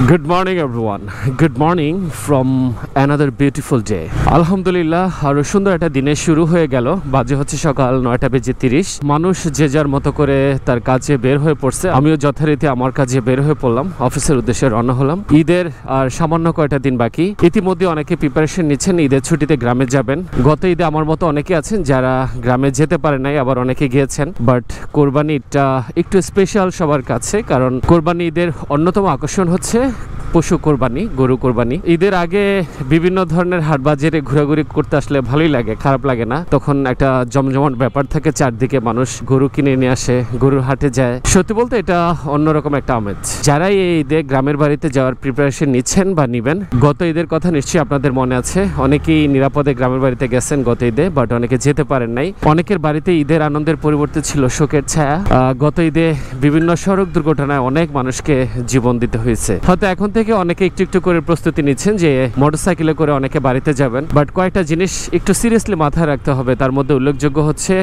Good morning everyone. Good morning from another beautiful day. আলহামদুলিল্লাহ আরো সুন্দর একটা দিনের শুরু হয়ে গেল। বাজে হচ্ছে সকাল 9:30। মানুষ যে যার মতো করে তার কাজে বের হয়ে পড়ছে। আমিও যথারীতি আমার কাজে বের হয়ে পড়লাম, অফিসের উদ্দেশ্যে রওনা হলাম। ঈদের আর সামান্য কয়টা দিন বাকি। ইতিমধ্যে অনেকে প্রিপারেশন নিচ্ছেন ঈদের ছুটিতে গ্রামে যাবেন। গত ঈদে আমার মতো অনেকে আছেন যারা গ্রামে যেতে পারে নাই, আবার অনেকে গিয়েছেন। বাট কোরবানি ঈদটা একটু স্পেশাল সবার কাছে, কারণ কোরবানি ঈদের অন্যতম আকর্ষণ হচ্ছে পশু কোরবানি, গরু কোরবানি। ঈদের আগে বিভিন্ন ধরনের হাট বাজারে ঘোরাঘুরি করতে আসলে ভালোই লাগে, খারাপ লাগে না। তখন একটা জমজমাট ব্যাপার থাকে, চারদিকে মানুষ গরু কিনে নিয়ে আসে, গরুর হাটে যায়। সত্যি বলতে এটা অন্যরকম একটা আমেজ। যারাই এই ঈদে গ্রামের বাড়িতে যাওয়ার প্রিপারেশন নিচ্ছেন বা নিবেন, গত ঈদের কথা নিশ্চয়ই আপনাদের মনে আছে। অনেকেই নিরাপদে গ্রামের বাড়িতে গেছেন গত ঈদে, বাট অনেকে যেতে পারেন নাই। অনেকের বাড়িতে ঈদের আনন্দের পরিবর্তে ছিল শোকের ছায়া। গত ঈদে বিভিন্ন সড়ক দুর্ঘটনায় অনেক মানুষকে জীবন দিতে হয়েছে। হয়তো এখন থেকে অনেকে একটু একটু করে প্রস্তুতি নিচ্ছেন যে মোটরসাইকেলে করে অনেকে বাড়িতে যাবেন। বাট কয়েকটা জিনিস একটু সিরিয়াসলি মাথায় রাখতে হবে। তার মধ্যে উল্লেখযোগ্য হচ্ছে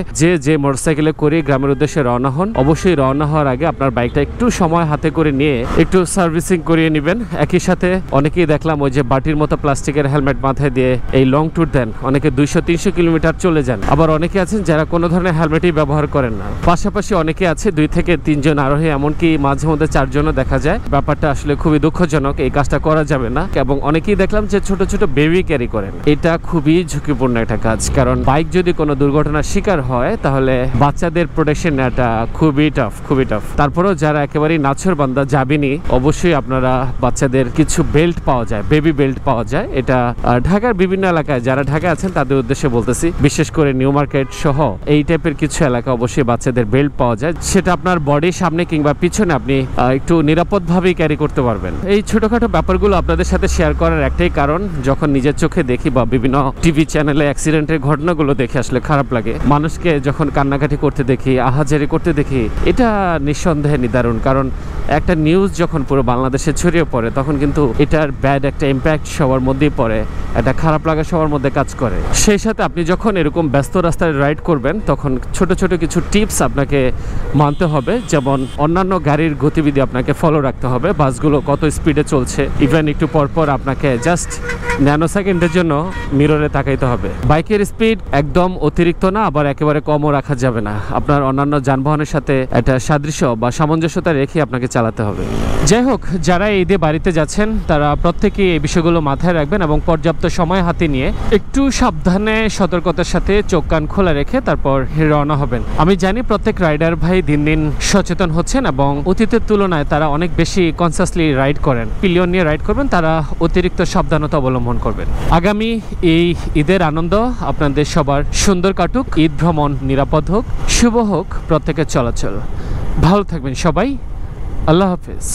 যে মোটরসাইকেলে করে গ্রামের উদ্দেশ্যে রওনা হন, অবশ্যই রওনা হওয়ার আগে আপনার বাইকটা একটু সময় হাতে করে নিয়ে একটু সার্ভিসিং করিয়ে নেবেন। একই সাথে অনেকেই দেখলাম ওই যে বাটির মতো প্লাস্টিকের হেলমেট মাথায় দিয়ে এই লং ট্যুর দেন। অনেকে 200-300 কিলোমিটার চলে যান। আবার অনেকে আছেন যারা কোনো ধরনের হেলমেটই ব্যবহার করেন না। পাশাপাশি অনেকে আছে 2 থেকে 3 জন আরোহী, এমনকি মাঝে মধ্যে 4 জনও দেখা যায়। ব্যাপারটা আসলে খুবই দুঃখজনক, এই কাজটা করা যাবে না। এবং অনেকেই দেখলাম যে ছোট ছোট বেবি ক্যারি করেন। এটা খুবই ঝুঁকিপূর্ণ একটা কাজ, কারণ বাইক যদি কোনো দুর্ঘটনার শিকার হয় তাহলে বাচ্চাদের প্রোটেকশন নেওয়াটা খুবই টাফ। তারপরেও যারা একেবারেই নাছোড়বান্দা যাবেনি, অবশ্যই আপনারা বাচ্চাদের কিছু বেল্ট পাওয়া যায়, বেবি বেল্ট পাওয়া যায়। এটা ঢাকার বিভিন্ন এলাকায় যারা ঢাকায় আছেন তাদের উদ্দেশ্যে বলতেছি, বিশেষ করে নিউ মার্কেট সহ এই টাইপের কিছু এলাকা অবশ্যই বাচ্চাদের বেল্ট পাওয়া যায়। সেটা আপনার বডির সামনে কিংবা পিছনে আপনি একটু নিরাপদভাবেই ক্যারি করতে পারবেন। এই ছোটখাটো ব্যাপারগুলো আপনাদের সাথে শেয়ার করার একটাই কারণ, যখন নিজের চোখে দেখি বা বিভিন্ন টিভি চ্যানেলে অ্যাক্সিডেন্টের ঘটনাগুলো দেখে আসলে খারাপ লাগে। মানুষকে যখন কান্নাকাটি করতে দেখি, আহাজারি করতে দেখি, এটা নিঃসন্দেহে নিদারুণ। কারণ একটা নিউজ যখন পুরো বাংলাদেশে ছড়িয়ে পড়ে তখন কিন্তু এটার ব্যাড একটা ইম্প্যাক্ট সবার মধ্যেই পড়ে, একটা খারাপ লাগা সবার মধ্যে কাজ করে। সেই সাথে আপনি যখন এরকম ব্যস্ত রাস্তায় রাইড করবেন তখন ছোট ছোট কিছু টিপস আপনাকে মানতে হবে। যেমন অন্যান্য গাড়ির গতিবিধি আপনাকে ফলো রাখতে হবে, বাসগুলো কত স্পিডে চলছে, ইভেন একটু পরপর আপনাকে জাস্ট ন্যানো সেকেন্ডের জন্য মিররে তাকাইতে হবে। বাইকের স্পিড একদম অতিরিক্ত না, আবার একেবারে কমও রাখা যাবে না। আপনার অন্যান্য যানবাহনের সাথে একটা সাদৃশ্য বা সামঞ্জস্যতা রেখে আপনাকে চালাতে হবে। যাই হোক, যারা এই ঈদে বাড়িতে যাচ্ছেন তারা প্রত্যেকেই এই বিষয়গুলো মাথায় রাখবেন এবং পর্যাপ্ত সময় হাতে নিয়ে একটু সাবধানে সতর্কতার সাথে চোখ কান খোলা রেখে তারপর রওনা হবেন। আমি জানি প্রত্যেক রাইডার ভাই দিন দিন সচেতন হচ্ছেন এবং অতীতের তুলনায় তারা অনেক বেশি কনসাসলি রাইড করেন, পিলিয়ন নিয়ে রাইড করবেন, তারা অতিরিক্ত সাবধানতা অবলম্বন করবেন। আগামী এই ঈদের আনন্দ আপনাদের সবার সুন্দর কাটুক, ঈদ ভ্রমণ নিরাপদ হোক, শুভ হোক প্রত্যেকের চলাচল। ভালো থাকবেন সবাই, আল্লাহ হাফেজ।